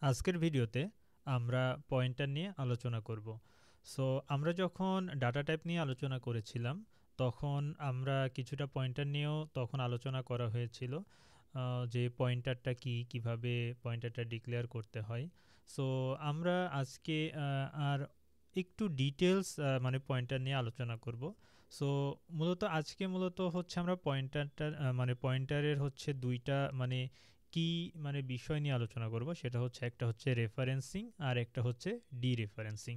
আজকের ভিডিওতে আমরা পয়েন্টার নিয়ে আলোচনা করব। সো আমরা যখন ডাটা টাইপ নিয়ে আলোচনা করেছিলাম তখন আমরা কিছুটা পয়েন্টার নিয়েও তখন আলোচনা করা হয়েছিল, যে পয়েন্টারটা কি, কিভাবে পয়েন্টারটা ডিক্লেয়ার করতে হয়। সো আমরা আজকে আর একটু ডিটেলস মানে পয়েন্টার নিয়ে আলোচনা করব। সো মূলত হচ্ছে আমরা পয়েন্টারটা মানে পয়েন্টারের হচ্ছে দুইটা মানে কি মানে বিষয় নিয়ে আলোচনা করব। সেটা হচ্ছে একটা হচ্ছে রেফারেন্সিং আর একটা হচ্ছে ডিরেফারেন্সিং।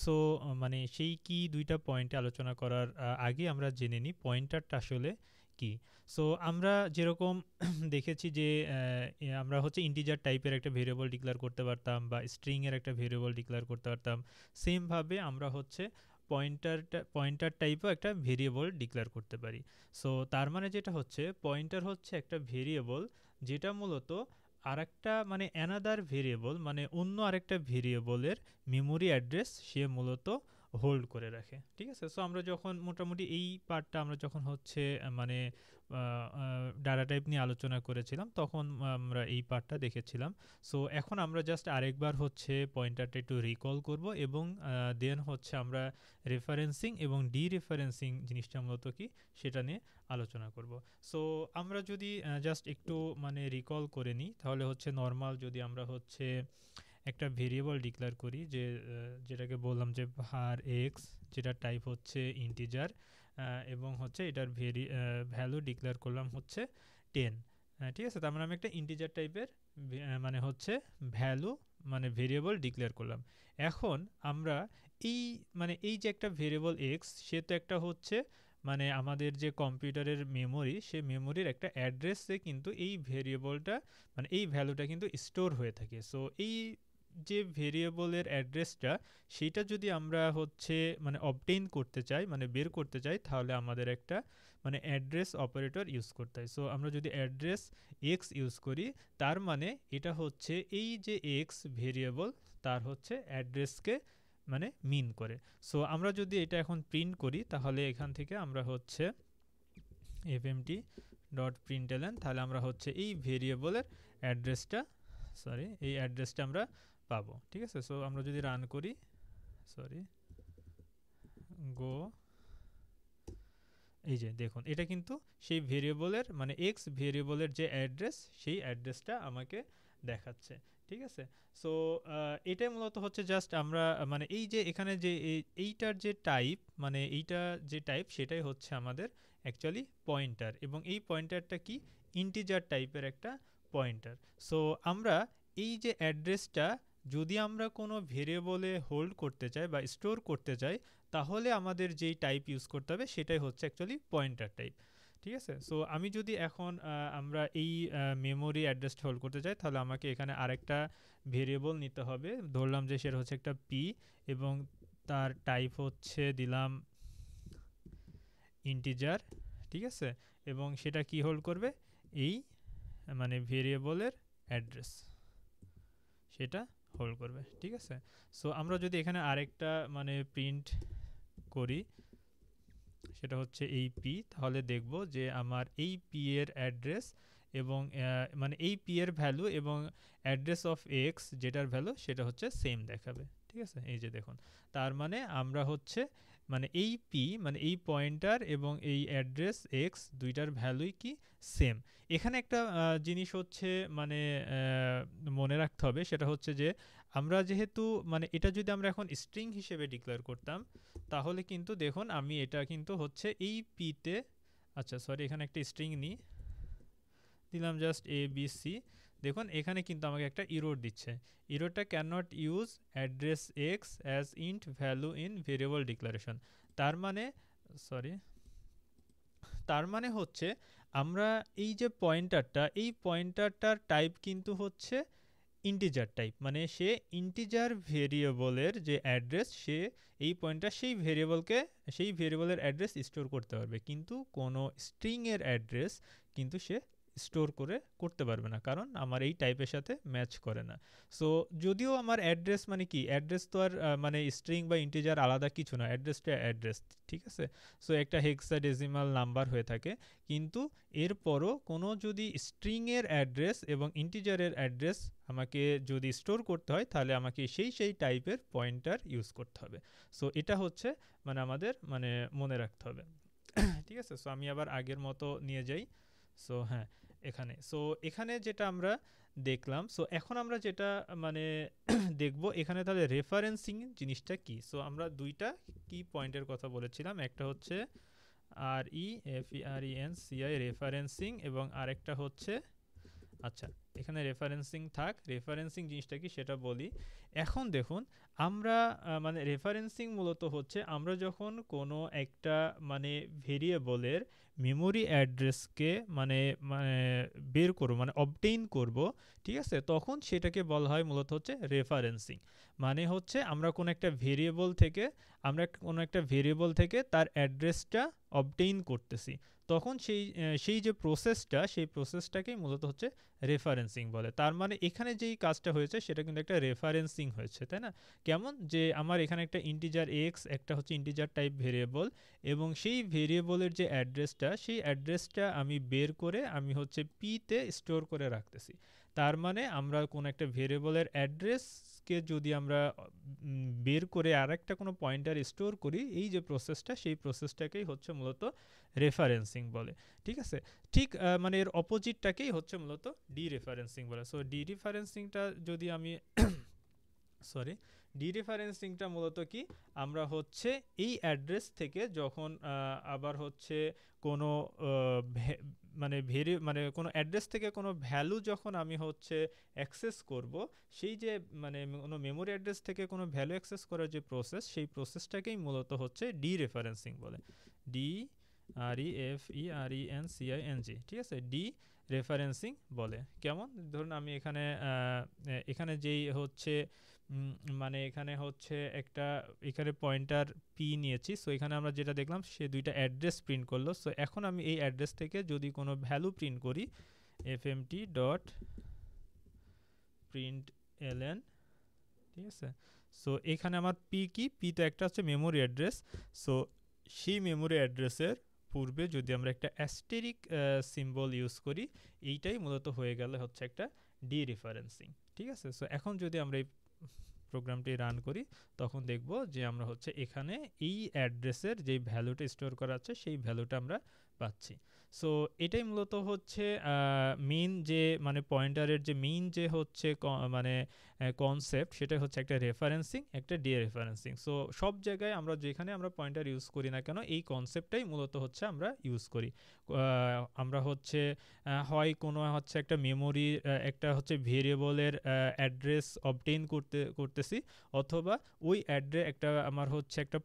সো মানে সেই কি দুইটা পয়েন্টে আলোচনা করার আগে আমরা জেনে নিই পয়েন্টারটা আসলে কি। সো আমরা যেরকম দেখেছি যে আমরা হচ্ছে ইন্টিজার টাইপের একটা ভেরিয়েবল ডিক্লেয়ার করতে পারতাম বা স্ট্রিংয়ের একটা ভেরিয়েবল ডিক্লেয়ার করতে পারতাম। সেমভাবে আমরা হচ্ছে পয়েন্টার টাইপও একটা ভেরিয়েবল ডিক্লেয়ার করতে পারি। সো তার মানে যেটা হচ্ছে পয়েন্টার হচ্ছে একটা ভেরিয়েবল যেটা মূলত আরেকটা মানে অ্যানাদার ভেরিয়েবল মানে অন্য আরেকটা ভেরিয়েবলের মেমোরি অ্যাড্রেস সে মূলত হোল্ড করে রাখে। ঠিক আছে, সো আমরা যখন মোটামুটি এই পার্টটা আমরা যখন হচ্ছে মানে ডাটা টাইপ নিয়ে আলোচনা করেছিলাম তখন আমরা এই পার্টটা দেখেছিলাম। সো এখন আমরা জাস্ট আরেকবার হচ্ছে পয়েন্টারটা একটু রিকল করব এবং দেন হচ্ছে আমরা রেফারেন্সিং এবং ডিরেফারেন্সিং জিনিসটা মূলত কি সেটা নিয়ে আলোচনা করব। সো আমরা যদি জাস্ট একটু মানে রিকল করে নিই তাহলে হচ্ছে নর্মাল যদি আমরা হচ্ছে একটা ভেরিয়েবল ডিক্লেয়ার করি যে যেটাকে বললাম যে var x, যেটা টাইপ হচ্ছে ইন্টিজার এবং হচ্ছে এটার ভ্যালু ডিক্লেয়ার করলাম হচ্ছে 10। ঠিক আছে, তার মানে আমি একটা ইন্টিজার টাইপের মানে হচ্ছে ভ্যালু মানে ভেরিয়েবল ডিক্লেয়ার করলাম। এখন আমরা এই মানে এই যে একটা ভেরিয়েবল এক্স, সে তো একটা হচ্ছে মানে আমাদের যে কম্পিউটারের মেমোরি, সে মেমোরির একটা অ্যাড্রেসে কিন্তু এই ভেরিয়েবলটা মানে এই ভ্যালুটা কিন্তু স্টোর হয়ে থাকে। সো এই যে ভেরিয়েবলের অ্যাড্রেসটা সেইটা যদি আমরা হচ্ছে মানে অবটেইন করতে চাই মানে বের করতে চাই তাহলে আমাদের একটা মানে অ্যাড্রেস অপারেটর ইউজ করতে হয়। সো আমরা যদি অ্যাড্রেস এক্স ইউজ করি তার মানে এটা হচ্ছে এই যে এক্স ভেরিয়েবল তার হচ্ছে অ্যাড্রেসকে মানে মিন করে। সো আমরা যদি এটা এখন প্রিন্ট করি তাহলে এখান থেকে আমরা হচ্ছে এফএমটি ডট প্রিন্টএলএন, তাহলে আমরা হচ্ছে এই ভেরিয়েবলের অ্যাড্রেসটা এই অ্যাড্রেসটা আমরা পাবো। ঠিক আছে, সো আমরা যদি রান করি, গো, এই যে দেখুন এটা কিন্তু সেই ভেরিয়েবলের মানে এক্স ভেরিয়েবলের যে অ্যাড্রেস সেই অ্যাড্রেসটা আমাকে দেখাচ্ছে। ঠিক আছে, সো এটাই মূলত হচ্ছে জাস্ট আমরা মানে এই যে এখানে যে এইটার যে টাইপ মানে এইটা যে টাইপ সেটাই হচ্ছে আমাদের অ্যাকচুয়ালি পয়েন্টার, এবং এই পয়েন্টারটা কি ইন্টিজার টাইপের একটা পয়েন্টার। সো আমরা এই যে অ্যাড্রেসটা যদি আমরা কোনো ভেরিয়েবলে হোল্ড করতে চাই বা স্টোর করতে চাই তাহলে আমাদের যেই টাইপ ইউজ করতে হবে সেটাই হচ্ছে অ্যাকচুয়ালি পয়েন্টার টাইপ। ঠিক আছে, সো আমি যদি এখন আমরা এই মেমোরি অ্যাড্রেসটা হোল্ড করতে চাই তাহলে আমাকে এখানে আরেকটা ভেরিয়েবল নিতে হবে। ধরলাম যে সেটা হচ্ছে একটা পি এবং তার টাইপ হচ্ছে দিলাম ইন্টিজার। ঠিক আছে, এবং সেটা কি হোল্ড করবে এই মানে ভেরিয়েবলের অ্যাড্রেস সেটা হোল্ড করবে। ঠিক আছে, সো আমরা যদি এখানে আরেকটা মানে প্রিন্ট করি সেটা হচ্ছে এই পি, তাহলে দেখব যে আমার এই পি এর অ্যাড্রেস এবং মানে এই পি এর ভ্যালু এবং অ্যাড্রেস অফ এক্স যেটার ভ্যালু সেটা হচ্ছে সেম দেখাবে। ঠিক আছে, এই যে দেখুন, তার মানে আমরা হচ্ছে মানে এই পি মানে এই পয়েন্টার এবং এই অ্যাড্রেস এক্স দুইটার ভ্যালুই কি সেম। এখানে একটা জিনিস হচ্ছে মানে মনে রাখতে হবে, সেটা হচ্ছে যে আমরা যেহেতু মানে এটা যদি আমরা এখন স্ট্রিং হিসেবে ডিক্লেয়ার করতাম তাহলে কিন্তু দেখুন আমি এটা কিন্তু হচ্ছে এই পিতে, আচ্ছা সরি এখানে একটা স্ট্রিং নিই, দিলাম জাস্ট এ বি সি। দেখুন এখানে কিন্তু আমাকে একটা ইরোর দিচ্ছে, ইরোরটা can not use address x as int value in variable declaration. তার মানে সরি তার মানে হচ্ছে আমরা এই যে পয়েন্টারটা এই পয়েন্টারটার টাইপ কিন্তু হচ্ছে ইন্টিজার টাইপ, মানে সে ইন্টিজার ভেরিয়েবলের যে অ্যাড্রেস সে এই পয়েন্টটা সেই ভেরিয়েবলকে সেই ভেরিয়েবলের অ্যাড্রেস স্টোর করতে পারবে, কিন্তু কোনো স্ট্রিংয়ের অ্যাড্রেস কিন্তু সে স্টোর করতে পারবে না, কারণ আমার এই টাইপের সাথে ম্যাচ করে না। সো যদিও আমার অ্যাড্রেস মানে কি, অ্যাড্রেস তো আর মানে স্ট্রিং বা ইন্টিজার আলাদা কিছু না, অ্যাড্রেসটা অ্যাড্রেস, ঠিক আছে। সো একটা হেক্সাডেসিমাল নাম্বার হয়ে থাকে, কিন্তু এরপরও কোনো যদি স্ট্রিংয়ের অ্যাড্রেস এবং ইন্টিজারের অ্যাড্রেস আমাকে যদি স্টোর করতে হয়, তাহলে আমাকে সেই টাইপের পয়েন্টার ইউজ করতে হবে। সো এটা হচ্ছে মানে আমাদের মানে মনে রাখতে হবে। ঠিক আছে, সো আমি আবার আগের মতো নিয়ে যাই। সো হ্যাঁ, এখানে যেটা আমরা দেখলাম, সো এখন আমরা যেটা মানে দেখব এখানে, তাহলে রেফারেন্সিং জিনিসটা কি। সো আমরা দুইটা কি পয়েন্টের কথা বলেছিলাম, একটা হচ্ছে REFERENCI রেফারেন্সিং, এবং আরেকটা হচ্ছে, আচ্ছা এখানে রেফারেন্সিং থাক, রেফারেন্সিং জিনিসটা কি সেটা বলি। এখন দেখুন, আমরা মানে রেফারেন্সিং মূলত হচ্ছে আমরা যখন কোনো একটা মানে ভেরিয়েবলের মেমোরি অ্যাড্রেসকে মানে মানে বের করব, মানে অবটেইন করব, ঠিক আছে, তখন সেটাকে বলা হয় মূলত হচ্ছে রেফারেন্সিং। মানে হচ্ছে আমরা কোনো একটা ভেরিয়েবল থেকে তার অ্যাড্রেসটা অবটেইন করতেছি, তখন সেই যে প্রসেসটা, সেই প্রসেসটাকেই মূলত হচ্ছে রেফারেন্সিং বলে। তার মানে এখানে যেই কাজটা হয়েছে সেটা কিন্তু একটা রেফারেন্সিং হয়েছে, তাই না? কেমন, যে আমার এখানে একটা ইন্টিজার এক্স, একটা হচ্ছে ইন্টিজার টাইপ ভেরিয়েবল, এবং সেই ভেরিয়েবলের যে অ্যাড্রেসটা, সেই অ্যাড্রেসটা আমি বের করে আমি হচ্ছে পিতে স্টোর করে রাখতেছি। তার মানে আমরা কোনো একটা ভেরিয়েবলের অ্যাড্রেসকে যদি আমরা বের করে আর একটা কোনো পয়েন্টার স্টোর করি, এই যে প্রসেসটা, সেই প্রসেসটাকেই হচ্ছে মূলত রেফারেন্সিং বলে। ঠিক আছে, ঠিক মানে এর অপোজিটটাকেই হচ্ছে মূলত ডিরেফারেন্সিং বলে। সো ডিরেফারেন্সিংটা যদি আমি সরি, ডিরেফারেন্সিংটা মূলত কি, আমরা হচ্ছে এই অ্যাড্রেস থেকে যখন আবার হচ্ছে কোনো মানে কোনো অ্যাড্রেস থেকে কোনো ভ্যালু যখন আমি হচ্ছে অ্যাক্সেস করব, সেই যে মানে কোনো মেমোরি অ্যাড্রেস থেকে কোনো ভ্যালু অ্যাক্সেস করার যে প্রসেস, সেই প্রসেসটাকেই মূলত হচ্ছে ডিরেফারেন্সিং বলে। DREFERENCING, ঠিক আছে, ডি রেফারেন্সিং বলে। কেমন, ধরুন আমি এখানে যেই হচ্ছে মানে এখানে হচ্ছে এখানে পয়েন্টার পি নিয়েছি। সো এখানে আমরা যেটা দেখলাম, সে দুইটা অ্যাড্রেস প্রিন্ট করলো। সো এখন আমি এই অ্যাড্রেস থেকে যদি কোনো ভ্যালু প্রিন্ট করি, fmt ডট প্রিন্ট এলএন, ঠিক আছে। সো এখানে আমার পি তো একটা হচ্ছে মেমোরি অ্যাড্রেস। সো সেই মেমোরি অ্যাড্রেসের পূর্বে যদি আমরা একটা অ্যাস্টেরিক সিম্বল ইউজ করি, এইটাই মূলত হয়ে গেলে হচ্ছে একটা ডিরেফারেন্সিং। ঠিক আছে, সো এখন যদি আমরা এই প্রোগ্রামটি রান করি, তখন দেখব যে আমরা হচ্ছে এখানে এই অ্যাড্রেসের যেই ভ্যালুটা স্টোর করা আছে, সেই ভ্যালুটা আমরা পাচ্ছি। সো এটাই মূলত হচ্ছে মেইন যে মানে পয়েন্টারের যে মেইন যে হচ্ছে মানে কনসেপ্ট, সেটা হচ্ছে একটা রেফারেন্সিং, একটা ডিরেফারেন্সিং। সো সব জায়গায় আমরা যেখানে আমরা পয়েন্টার ইউজ করি না কেন, এই কনসেপ্টটাই মূলত হচ্ছে আমরা ইউজ করি। আমরা হচ্ছে হয় কোনো হচ্ছে একটা মেমোরি একটা হচ্ছে ভেরিয়েবলের অ্যাড্রেস অবটেইন করতেছি, অথবা ওই আমার হচ্ছে একটা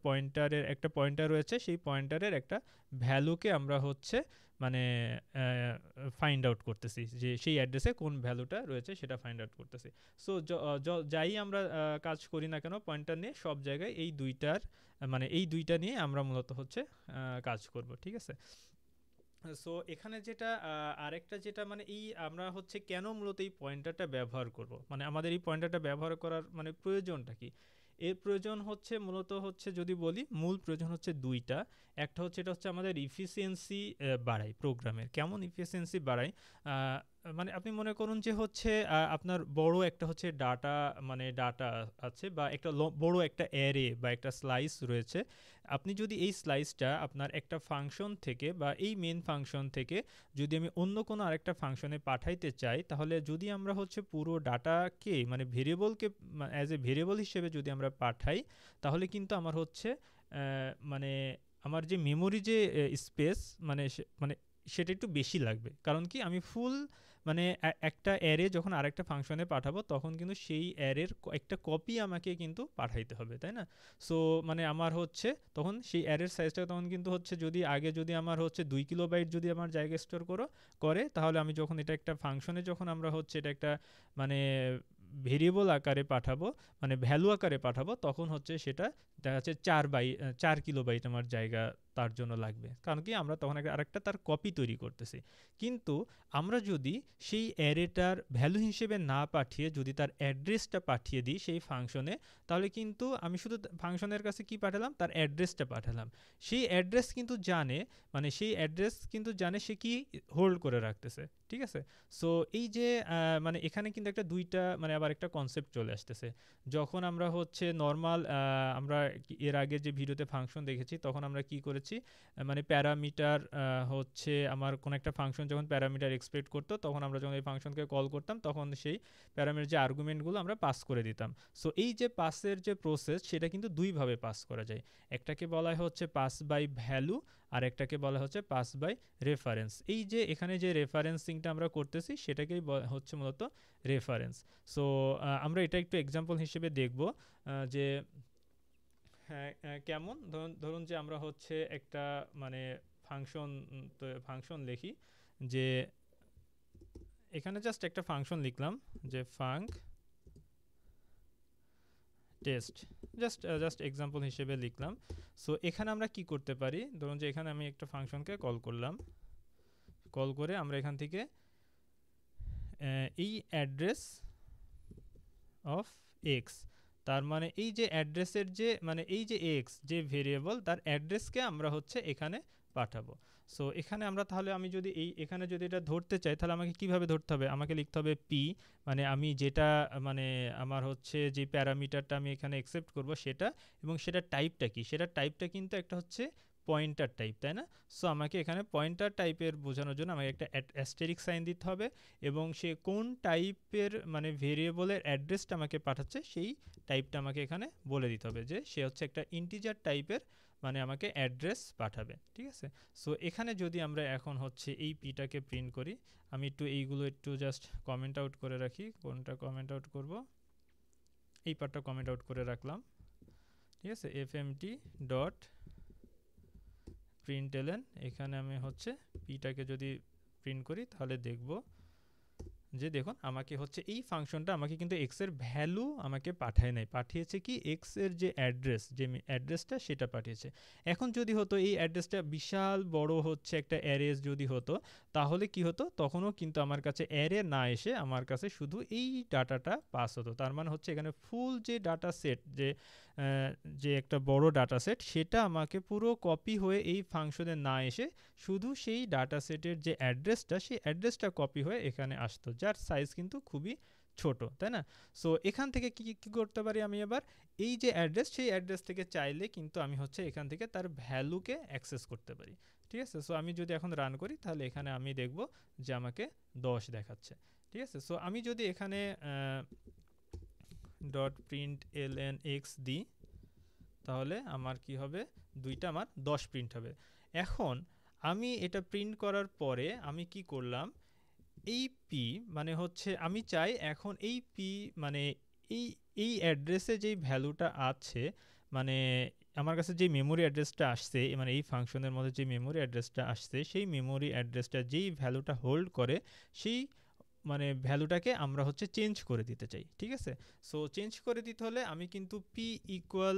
পয়েন্টার রয়েছে, সেই পয়েন্টারের একটা ভ্যালুকে আমরা হচ্ছে মানে ফাইন্ড আউট করতেছি, যে সেই অ্যাড্রেসে কোন ভ্যালুটা রয়েছে সেটা ফাইন্ড আউট করতেছি। সো যাই আমরা কাজ করি না কেন পয়েন্টার নিয়ে, সব জায়গায় এই দুইটা নিয়ে আমরা মূলত হচ্ছে কাজ করব। ঠিক আছে, সো এখানে যেটা আরেকটা যেটা মানে আমরা হচ্ছে কেন মূলত এই পয়েন্টারটা ব্যবহার করব, মানে আমাদের এই পয়েন্টারটা ব্যবহার করার মানে প্রয়োজনটা কি। এর প্রয়োজন হচ্ছে মূলত হচ্ছে, যদি বলি মূল প্রয়োজন হচ্ছে দুইটা। একটা হচ্ছে, এটা হচ্ছে আমাদের ইফিসিয়েন্সি বাড়ায় প্রোগ্রামের। কেমন ইফিসিয়েন্সি বাড়ায়, মানে আপনি মনে করুন যে হচ্ছে আপনার বড় একটা হচ্ছে ডাটা আছে, বা একটা বড় একটা অ্যারে বা একটা স্লাইস রয়েছে। আপনি যদি এই স্লাইসটা আপনার একটা ফাংশন থেকে বা এই মেন ফাংশন থেকে যদি আমি অন্য কোনো আরেকটা ফাংশনে পাঠাইতে চাই, তাহলে যদি আমরা হচ্ছে পুরো ডাটাকে মানে ভেরিয়েবলকে অ্যাজ এ ভেরিয়েবল হিসেবে যদি আমরা পাঠাই, তাহলে কিন্তু আমার হচ্ছে মানে আমার যে মেমোরি যে স্পেস মানে সেটা একটু বেশি লাগবে। কারণ কি, আমি ফুল মানে একটা অ্যারে যখন আরেকটা ফাংশনে পাঠাবো, তখন কিন্তু সেই অ্যারের একটা কপি আমাকে কিন্তু পাঠাইতে হবে, তাই না? সো মানে আমার হচ্ছে তখন সেই অ্যারের সাইজটা তখন কিন্তু হচ্ছে, যদি আমার হচ্ছে 2 কিলোবাইট যদি আমার জায়গা স্টোর করে, তাহলে আমি যখন এটা একটা ফাংশনে যখন আমরা হচ্ছে এটা একটা মানে ভেরিয়েবল আকারে পাঠাবো, মানে ভ্যালু আকারে পাঠাবো, তখন হচ্ছে সেটা দেখা যাচ্ছে 4 কিলোবাইট আমার জায়গা তার জন্য লাগবে, কারণ কি আমরা তখন আরেকটা তার কপি তৈরি করতেছি। কিন্তু আমরা যদি সেই অ্যারেটার ভ্যালু হিসেবে না পাঠিয়ে যদি তার অ্যাড্রেসটা পাঠিয়ে দিই সেই ফাংশনে, তাহলে কিন্তু আমি শুধু ফাংশনের কাছে কি পাঠালাম, তার অ্যাড্রেসটা পাঠালাম। সেই অ্যাড্রেস কিন্তু জানে, মানে সেই অ্যাড্রেস কিন্তু জানে সে কি হোল্ড করে রাখতেছে, ঠিক আছে। সো এই যে মানে এখানে কিন্তু একটা দুইটা মানে আবার একটা কনসেপ্ট চলে আসতেছে। যখন আমরা হচ্ছে নর্মাল আমরা এর আগে যে ভিডিওতে ফাংশন দেখেছি তখন আমরা কি করেছি, মানে প্যারামিটার হচ্ছে আমার কোন একটা ফাংশন যখন প্যারামিটার এক্সপেক্ট করতো তখন আমরা যখন এই ফাংশনকে কল করতাম তখন সেই প্যারামিটার যে আর্গুমেন্টগুলো আমরা পাস করে দিতাম। সো এই যে পাসের যে প্রসেস সেটা কিন্তু দুইভাবে পাস করা যায়। একটাকে বলা হচ্ছে পাস বাই ভ্যালু, আর একটাকে বলা হচ্ছে পাস বাই রেফারেন্স। এই যে এখানে যে রেফারেন্সিংটা আমরা করতেছি সেটাকেই হচ্ছে মূলত রেফারেন্স। সো আমরা এটা একটু এক্সাম্পল হিসেবে দেখব যে হ্যাঁ কেমন, ধরুন যে আমরা হচ্ছে একটা মানে ফাংশন লিখি, যে এখানে জাস্ট একটা ফাংশন লিখলাম যে ফাঙ্ক টেস্ট, জাস্ট এক্সাম্পল হিসেবে লিখলাম। সো এখানে আমরা কি করতে পারি, ধরুন যে এখানে আমি একটা ফাংশনকে কল করলাম, কল করে আমরা এখান থেকে এই অ্যাড্রেস অফ এক্স, তার মানে এই যে অ্যাড্রেসের যে মানে এই যে এক্স যে ভেরিয়েবল তার অ্যাড্রেসকে আমরা হচ্ছে এখানে পাঠাবো। সো এখানে আমরা তাহলে আমি যদি এখানে যদি এটা ধরতে চাই তাহলে আমাকে কিভাবে ধরতে হবে, আমাকে লিখতে হবে পি, মানে আমি যেটা মানে আমার হচ্ছে যে প্যারামিটারটা আমি এখানে অ্যাকসেপ্ট করব সেটা, এবং সেটা টাইপটা কি, সেটা টাইপটা কিন্তু একটা হচ্ছে পয়েন্টার টাইপ, তাই না। সো আমাকে এখানে পয়েন্টার টাইপের বোঝানোর জন্য আমাকে একটা অ্যাস্টেরিক সাইন দিতে হবে, এবং সে কোন টাইপের মানে ভেরিয়েবলের অ্যাড্রেসটা আমাকে পাঠাচ্ছে সেই টাইপটা আমাকে এখানে বলে দিতে হবে, যে সে হচ্ছে একটা ইন্টিজার টাইপের মানে আমাকে অ্যাড্রেস পাঠাবে, ঠিক আছে। সো এখানে যদি আমরা এখন হচ্ছে এই পিটাকে প্রিন্ট করি, আমি একটু এইগুলো একটু জাস্ট কমেন্ট আউট করে রাখি, কোনটা কমেন্ট আউট করব, এই পার্টটা কমেন্ট আউট করে রাখলাম, ঠিক আছে। এফএমটি ডট প্রিন্টএলএন, এখানে আমি হচ্ছে পিটাকে যদি প্রিন্ট করি তাহলে দেখব যে দেখুন আমাকে হচ্ছে এই ফাংশনটা আমাকে কিন্তু এক্স এর ভ্যালু আমাকে পাঠায় নাই, পাঠিয়েছে কি এক্স এর যে অ্যাড্রেস, যে অ্যাড্রেসটা সেটা পাঠিয়েছে। এখন যদি হতো এই অ্যাড্রেসটা বিশাল বড় হচ্ছে একটা অ্যারেস যদি হতো, তাহলে কি হতো, তখনও কিন্তু আমার কাছে অ্যারে না এসে আমার কাছে শুধু এই ডাটাটা পাস হতো। তার মানে হচ্ছে এখানে ফুল যে ডাটা সেট, যে একটা বড় ডাটা সেট সেটা আমাকে পুরো কপি হয়ে এই ফাংশনে না এসে শুধু সেই ডাটা সেটের যে অ্যাড্রেসটা সেই অ্যাড্রেসটা কপি হয়ে এখানে আসতো, যার সাইজ কিন্তু খুবই ছোট, তাই না। সো এখান থেকে কি করতে পারি আমি এবার, এই যে অ্যাড্রেস সেই অ্যাড্রেস থেকে চাইলে কিন্তু আমি হচ্ছে এখান থেকে তার ভ্যালুকে অ্যাক্সেস করতে পারি, ঠিক আছে। সো আমি যদি এখন রান করি তাহলে এখানে আমি দেখব যে আমাকে 10 দেখাচ্ছে, ঠিক আছে। সো আমি যদি এখানে dot print L N x দিই তাহলে আমার কি হবে, দুইটা আমার 10 প্রিন্ট হবে। এখন আমি এটা প্রিন্ট করার পরে আমি কি করলাম, এই পি মানে হচ্ছে আমি চাই এখন এই পি মানে এই এই অ্যাড্রেসে যেই ভ্যালুটা আছে, মানে আমার কাছে যে মেমোরি অ্যাড্রেসটা আসছে, মানে এই ফাংশনের মধ্যে যে মেমোরি অ্যাড্রেসটা আসছে সেই মেমোরি অ্যাড্রেসটা যেই ভ্যালুটা হোল্ড করে সেই মানে ভ্যালুটাকে আমরা হচ্ছে চেঞ্জ করে দিতে চাই, ঠিক আছে। সো চেঞ্জ করে দিতে হলে আমি কিন্তু পি ইকুয়াল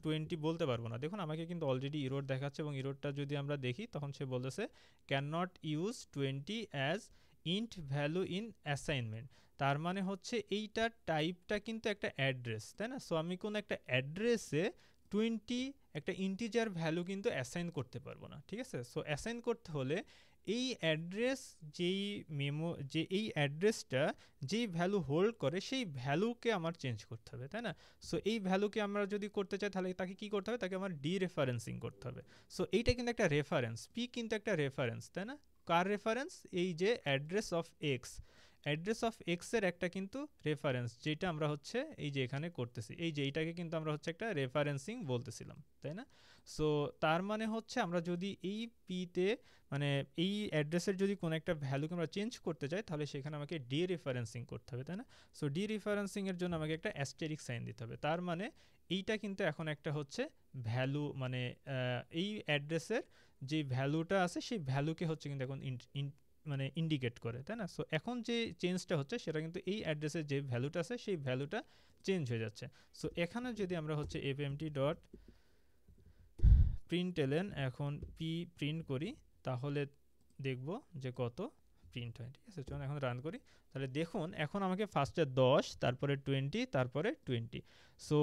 20 বলতে পারবো না। দেখুন আমাকে কিন্তু অলরেডি ইরোর দেখাচ্ছে, এবং ইরোরটা যদি আমরা দেখি তখন সে বলতেছে can not use 20 as int value in assignment. তার মানে হচ্ছে এইটার টাইপটা কিন্তু একটা অ্যাড্রেস, তাই না। সো আমি কোনো একটা অ্যাড্রেসে 20 একটা ইন্টিজার ভ্যালু কিন্তু অ্যাসাইন করতে পারবো না, ঠিক আছে। সো অ্যাসাইন করতে হলে এই অ্যাড্রেস যে এই অ্যাড্রেসটা যেই ভ্যালু হোল্ড করে সেই ভ্যালুকে আমার চেঞ্জ করতে হবে, তাই না। সো এই ভ্যালুকে আমরা যদি করতে চাই তাহলে তাকে কি করতে হবে, তাকে আমার ডিরেফারেন্সিং করতে হবে। সো এইটা কিন্তু একটা রেফারেন্স, পি কিন্তু একটা রেফারেন্স, তাই না। কার রেফারেন্স, এই যে address of x, address of x এর একটা কিন্তু রেফারেন্স, যেটা আমরা হচ্ছে এই যে এখানে করতেছি, এই যে এইটাকে কিন্তু আমরা হচ্ছে একটা রেফারেন্সিং বলতেছিলাম, তাই না। সো তার মানে হচ্ছে আমরা যদি এই পিতে মানে এই অ্যাড্রেসের যদি কোনো একটা ভ্যালুকে আমরা চেঞ্জ করতে চাই তাহলে সেখানে আমাকে ডিরেফারেন্সিং করতে হবে, তাই না। সো ডিরেফারেন্সিং এর জন্য আমাকে একটা অ্যাস্টেরিক সাইন দিতে হবে। তার মানে এইটা কিন্তু এখন একটা হচ্ছে ভ্যালু, মানে এই অ্যাড্রেসের যে ভ্যালুটা আছে সেই ভ্যালুকে হচ্ছে কিন্তু এখন মানে ইন্ডিকেট করে, তাই না। সো এখন যে চেঞ্জটা হচ্ছে সেটা কিন্তু এই অ্যাড্রেসের যে ভ্যালুটা আছে সেই ভ্যালুটা চেঞ্জ হয়ে যাচ্ছে। সো এখানে যদি আমরা হচ্ছে এফএমটি ডট প্রিন্ট এলেন এখন পি প্রিন্ট করি, তাহলে দেখব যে কত প্রিন্ট হয়। ঠিক আছে, চলুন এখন রান করি। তাহলে দেখুন এখন আমাকে ফার্স্টে 10, তারপরে 20, তারপরে 20। সো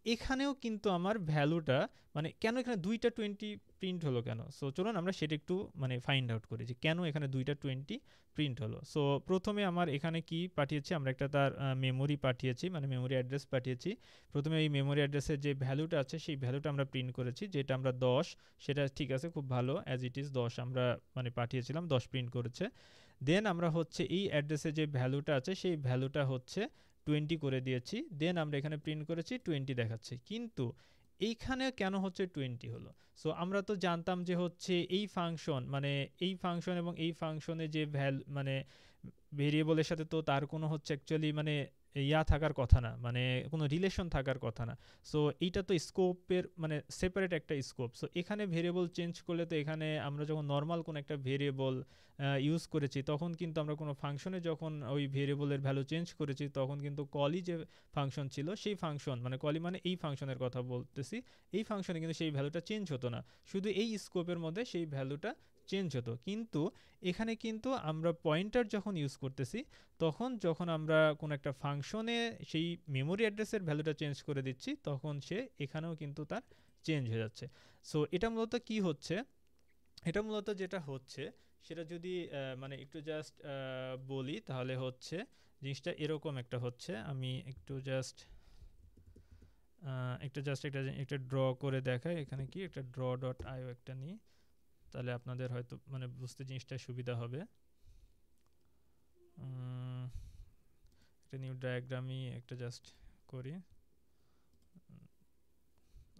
এখানেও কিন্তু আমার ভ্যালুটা মানে কেন এখানে দুইটা 20 প্রিন্ট হলো কেন? সো চলুন আমরা সেটা একটু মানে ফাইন্ড আউট করি যে কেন এখানে দুইটা 20 প্রিন্ট হলো। সো প্রথমে আমার এখানে কি পাঠিয়েছি, আমরা একটা তার মেমোরি পাঠিয়েছি, মানে মেমোরি অ্যাড্রেস পাঠিয়েছি। প্রথমে এই মেমোরি অ্যাড্রেসের যে ভ্যালুটা আছে সেই ভ্যালুটা আমরা প্রিন্ট করেছি, যেটা আমরা 10, সেটা ঠিক আছে, খুব ভালো, অ্যাজ ইট ইজ 10 আমরা মানে পাঠিয়েছিলাম, 10 প্রিন্ট করেছে। দেন আমরা হচ্ছে এই অ্যাড্রেসে যে ভ্যালুটা আছে সেই ভ্যালুটা হচ্ছে 20 করে দিয়েছি। দেন আমরা এখানে প্রিন্ট করেছি 20 দেখাচ্ছে, কিন্তু এইখানে কেন হচ্ছে 20 হলো? সো আমরা তো জানতাম যে হচ্ছে এই ফাংশন মানে এই ফাংশন এবং এই ফাংশনে যে মানে ভেরিয়েবলের সাথে তো তার কোনো হচ্ছে অ্যাকচুয়ালি মানে ইয়া থাকার কথা না, মানে কোনো রিলেশন থাকার কথা না। সো এইটা তো স্কোপের মানে সেপারেট একটা স্কোপ। সো এখানে ভেরিয়েবল চেঞ্জ করলে তো এখানে আমরা যখন নর্মাল কোনো একটা ভেরিয়েবল ইউজ করেছি তখন কিন্তু আমরা কোনো ফাংশনে যখন ওই ভেরিয়েবলের ভ্যালু চেঞ্জ করেছি তখন কিন্তু কলই যে ফাংশন ছিল সেই ফাংশন মানে কলই মানে এই ফাংশনের কথা বলতেছি, এই ফাংশনে কিন্তু সেই ভ্যালুটা চেঞ্জ হতো না, শুধু এই স্কোপের মধ্যে সেই ভ্যালুটা চেঞ্জ হতো। কিন্তু এখানে কিন্তু আমরা পয়েন্টার যখন ইউজ করতেছি তখন যখন আমরা কোনো একটা ফাংশনে সেই মেমোরি অ্যাড্রেসের ভ্যালুটা চেঞ্জ করে দিচ্ছি তখন সে এখানেও কিন্তু তার চেঞ্জ হয়ে যাচ্ছে। সো এটা মূলত কি হচ্ছে, এটা মূলত যেটা হচ্ছে সেটা যদি মানে একটু জাস্ট বলি তাহলে হচ্ছে জিনিসটা এরকম একটা হচ্ছে। আমি একটু জাস্ট একটা ড্র করে দেখাই। এখানে কি একটা ড্র ডট আইও একটা নিই, তাহলে আপনাদের হয়তো মানে বুঝতে জিনিসটা সুবিধা হবে। একটা নিউ ডায়াগ্রামই একটা জাস্ট করি।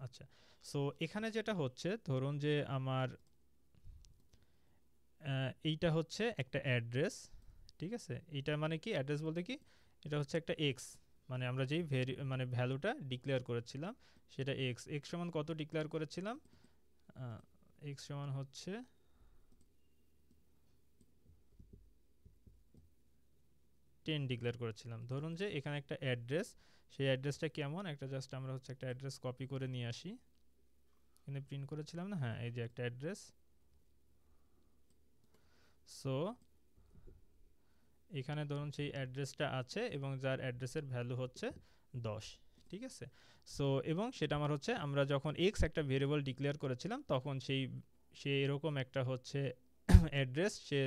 আচ্ছা, সো এখানে যেটা হচ্ছে ধরুন যে আমার এইটা হচ্ছে একটা অ্যাড্রেস, ঠিক আছে, এইটা মানে কি অ্যাড্রেস বলতে কি এটা হচ্ছে একটা এক্স, মানে আমরা যেই মানে ভ্যালুটা ডিক্লেয়ার করেছিলাম সেটা এক্স। এক্স সমান কত ডিক্লেয়ার করেছিলাম? এক্স সমান হচ্ছে 10 ডিক্লেয়ার করেছিলাম। ধরুন যে এখানে একটা অ্যাড্রেস, সেই অ্যাড্রেসটা কেমন একটা জাস্ট আমরা হচ্ছে একটা অ্যাড্রেস কপি করে নিয়ে আসি। এখানে প্রিন্ট করেছিলাম না, হ্যাঁ এই যে একটা অ্যাড্রেস। সো এখানে ধরুন সেই অ্যাড্রেসটা আছে এবং যার অ্যাড্রেসের ভ্যালু হচ্ছে 10, ঠিক আছে। সো এবং সেটা আমার হচ্ছে আমরা যখন এক্স একটা ভেরিয়েবল ডিক্লেয়ার করেছিলাম তখন সে এরকম একটা হচ্ছে অ্যাড্রেস সে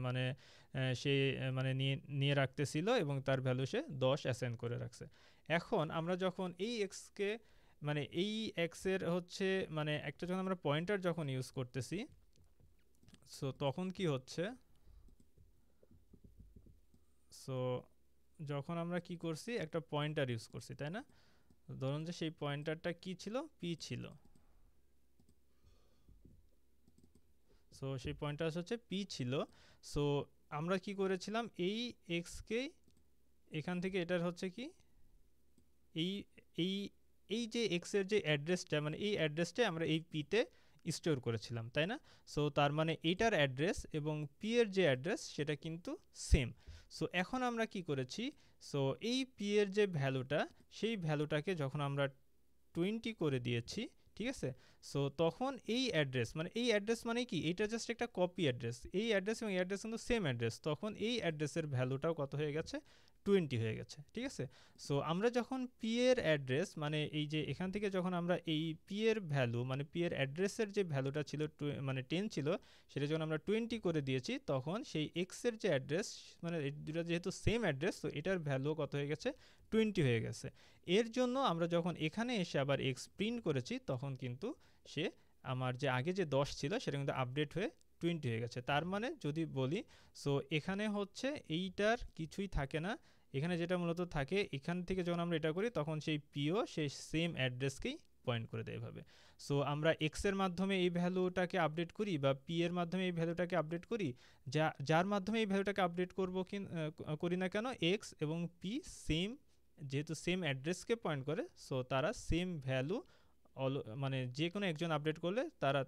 মানে সে মানে নিয়ে রাখতেছিল এবং তার ভ্যালু সে 10 অ্যাসাইন করে রাখছে। এখন আমরা যখন এই এক্সকে মানে এই এক্সের হচ্ছে মানে একটা যখন আমরা পয়েন্টার যখন ইউজ করতেছি, সো তখন কি হচ্ছে, সো যখন আমরা কি করছি একটা পয়েন্টার ইউজ করছি তাই না, ধরুন যে সেই পয়েন্টারটা কি ছিল, পি ছিল। সো সেই পয়েন্টার হচ্ছে পি ছিল। সো আমরা কি করেছিলাম এই এক্সকে এখান থেকে এটার হচ্ছে কি এই এই এই যে এক্স এর যে অ্যাড্রেসটা মানে এই অ্যাড্রেসটা আমরা এই পিতে স্টোর করেছিলাম তাই না। সো তার মানে এইটার অ্যাড্রেস এবং পি এর যে অ্যাড্রেস সেটা কিন্তু সেম। সো এখন আমরা কি করেছি, সো এই পি এর যে ভ্যালুটা সেই ভ্যালুটাকে যখন আমরা 20 করে দিয়েছি, ঠিক আছে। সো তখন এই অ্যাড্রেস মানে এই অ্যাড্রেস মানে কি এটা জাস্ট একটা কপি অ্যাড্রেস, এই অ্যাড্রেস এবং এই অ্যাড্রেস কিন্তু সেম অ্যাড্রেস, তখন এই অ্যাড্রেসের ভ্যালুটাও কত হয়ে গেছে, 20 হয়ে গেছে, ঠিক আছে। সো আমরা যখন পি এর অ্যাড্রেস মানে এই যে এখান থেকে যখন আমরা এই পি এর ভ্যালু মানে পি এর অ্যাড্রেসের যে ভ্যালুটা ছিল মানে 10 ছিল সেটা যখন আমরা 20 করে দিয়েছি তখন সেই এক্স এর যে অ্যাড্রেস মানে এই দুটো যেহেতু সেম অ্যাড্রেস তো এটার ভ্যালু কত হয়ে গেছে, 20 হয়ে গেছে। এর জন্য আমরা যখন এখানে এসে আবার এক্স প্রিন্ট করেছি তখন কিন্তু সে আমার যে আগে যে 10 ছিল সেটা কিন্তু আপডেট হয়ে 20 হয়ে গেছে। তার মানে যদি বলি, সো এখানে হচ্ছে এইটার কিছুই থাকে না, এখানে যেটা মূলত থাকে এখান থেকে যখন আমরা এটা করি তখন সেই পিও সেই সেম অ্যাড্রেসকেই পয়েন্ট করে দেয় এভাবে। সো আমরা এক্স এর মাধ্যমে এই ভ্যালুটাকে আপডেট করি বা পি এর মাধ্যমে এই ভ্যালুটাকে আপডেট করি, যার মাধ্যমে এই ভ্যালুটাকে আপডেট করব করি না কেন, এক্স এবং পি সেম যেহেতু সেম অ্যাড্রেসকে পয়েন্ট করে সো তারা সেম ভ্যালু মানে যে কোনো একজন আপডেট করলে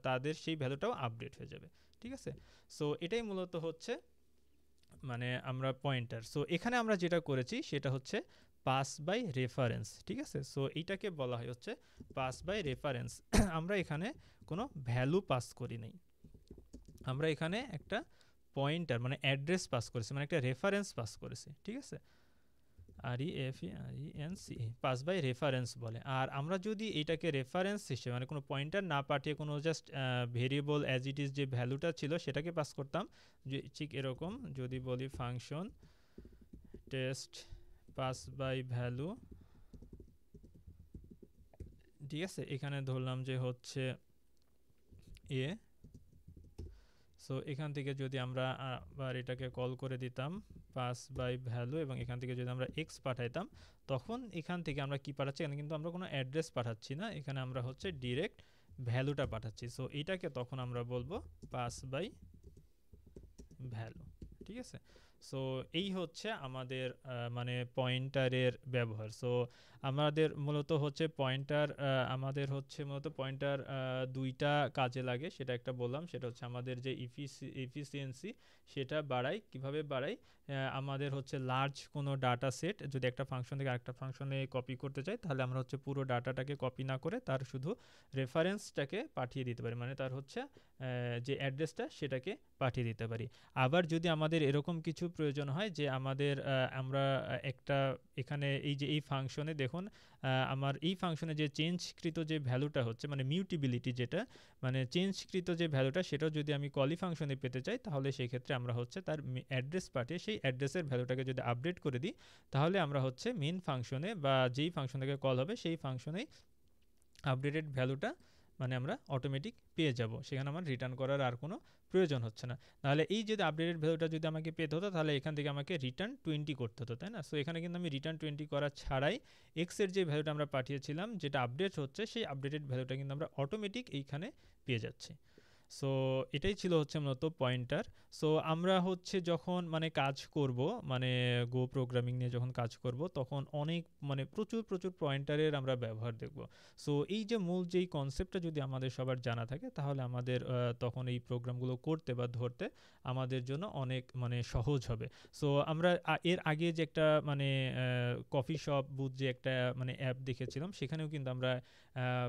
তাদের সেই ভ্যালুটাও আপডেট হয়ে যাবে, ঠিক আছে। সো এটাই মূলত হচ্ছে মানে আমরা পয়েন্টার। সো এখানে আমরা যেটা করেছি সেটা হচ্ছে পাস বাই রেফারেন্স, ঠিক আছে। সো এইটাকে বলা হয় হচ্ছে পাস বাই রেফারেন্স। আমরা এখানে কোনো ভ্যালু পাস করি নাই, আমরা এখানে একটা পয়েন্টার মানে অ্যাড্রেস পাস করেছি, মানে একটা রেফারেন্স পাস করেছি, ঠিক আছে। REFERENCE পাস বাই রেফারেন্স বলে। আর আমরা যদি এটাকে রেফারেন্স হিসেবে মানে কোনো পয়েন্টার না পাঠিয়ে কোনো just variable as it is যে ভ্যালুটা ছিল সেটাকে পাস করতাম, যে ঠিক এরকম যদি বলি function test pass by value, ঠিক আছে। এখানে ধরলাম যে হচ্ছে এ, সো এখান থেকে যদি আমরা আবার এটাকে কল করে দিতাম পাস বাই ভ্যালু, এবং এখান থেকে যদি আমরা এক্স পাঠাইতাম, তখন এখান থেকে আমরা কি পাঠাচ্ছি, এখানে কিন্তু আমরা কোনো অ্যাড্রেস পাঠাচ্ছি না, এখানে আমরা হচ্ছে ডিরেক্ট ভ্যালুটা পাঠাচ্ছি। সো এইটাকে তখন আমরা বলবো পাস বাই ভ্যালু, ঠিক আছে। সো এই হচ্ছে আমাদের মানে পয়েন্টারের ব্যবহার। সো আমাদের মূলত হচ্ছে পয়েন্টার, আমাদের হচ্ছে মূলত পয়েন্টার দুইটা কাজে লাগে, সেটা একটা বললাম, সেটা হচ্ছে আমাদের যে এফিসিয়েন্সি সেটা বাড়ায়। কিভাবে বাড়ায়? আমাদের হচ্ছে লার্জ কোনো ডাটা সেট যদি একটা ফাংশন থেকে আরেকটা ফাংশনে কপি করতে চাই, তাহলে আমরা হচ্ছে পুরো ডাটাটাকে কপি না করে তার শুধু রেফারেন্সটাকে পাঠিয়ে দিতে পারি, মানে তার হচ্ছে যে অ্যাড্রেসটা সেটাকে পাঠিয়ে দিতে পারি। আবার যদি আমাদের এরকম কিছু প্রয়োজন হয় যে আমাদের আমরা একটা এখানে এই যে এই ফাংশনে দেখুন আমার এই ফাংশনে যে চেঞ্জকৃত যে ভ্যালুটা হচ্ছে মানে মিউটেবিলিটি, যেটা মানে চেঞ্জকৃত যে ভ্যালুটা সেটাও যদি আমি কলি ফাংশনে পেতে চাই, তাহলে সেই ক্ষেত্রে আমরা হচ্ছে তার অ্যাড্রেস পাঠিয়ে সেই অ্যাড্রেসের ভ্যালুটাকে যদি আপডেট করে দিই, তাহলে আমরা হচ্ছে মেন ফাংশনে বা যেই ফাংশন থেকে কল হবে সেই ফাংশনেই আপডেটেড ভ্যালুটা মানে আমরা অটোমেটিক পেয়ে যাব, সেখানে আমার রিটার্ন করার আর কোনো প্রয়োজন হচ্ছে না। নাহলে এই যদি আপডেটেড ভ্যালুটা যদি আমাকে পেতে হতো, তাহলে এখান থেকে আমাকে রিটার্ন 20 করতে হতো, তাই না? সো এখানে কিন্তু আমি রিটার্ন 20 করা ছাড়াই এক্সের যে ভ্যালুটা আমরা পাঠিয়েছিলাম যেটা আপডেট হচ্ছে, সেই আপডেটেড ভ্যালুটা কিন্তু আমরা অটোমেটিক এইখানে পেয়ে যাচ্ছি। সো এটাই ছিল হচ্ছে মূলত পয়েন্টার। সো আমরা হচ্ছে যখন মানে কাজ করব, মানে গো প্রোগ্রামিং নিয়ে যখন কাজ করব, তখন অনেক মানে প্রচুর প্রচুর পয়েন্টারের আমরা ব্যবহার দেখব। সো এই যে মূল যেই কনসেপ্টটা যদি আমাদের সবার জানা থাকে, তাহলে আমাদের তখন এই প্রোগ্রামগুলো করতে বা ধরতে আমাদের জন্য অনেক মানে সহজ হবে। সো আমরা এর আগে যে একটা মানে কফি শপ বুথ যে একটা মানে অ্যাপ দেখেছিলাম, সেখানেও কিন্তু আমরা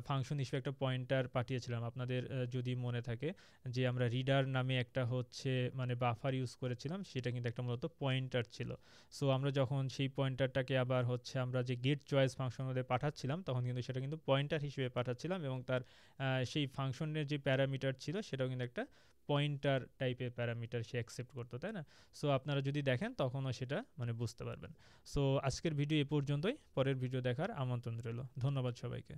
ফাংশন হিসেবে একটা পয়েন্টার পাঠিয়েছিলাম। আপনাদের যদি মনে থাকে যে আমরা রিডার নামে একটা হচ্ছে মানে বাফার ইউজ করেছিলাম, সেটা কিন্তু একটা মূলত পয়েন্টার ছিল। সো আমরা যখন সেই পয়েন্টারটাকে আবার হচ্ছে আমরা যে গেট চয়েস ফাংশন মধ্যে পাঠাচ্ছিলাম, তখন কিন্তু সেটা কিন্তু পয়েন্টার হিসেবে পাঠাচ্ছিলাম, এবং তার সেই ফাংশনের যে প্যারামিটার ছিল সেটাও কিন্তু একটা পয়েন্টার টাইপের প্যারামিটার সে অ্যাকসেপ্ট করতো, তাই না? সো আপনারা যদি দেখেন তখনও সেটা মানে বুঝতে পারবেন। সো আজকের ভিডিও এ পর্যন্তই, পরের ভিডিও দেখার আমন্ত্রণ রইল। ধন্যবাদ সবাইকে।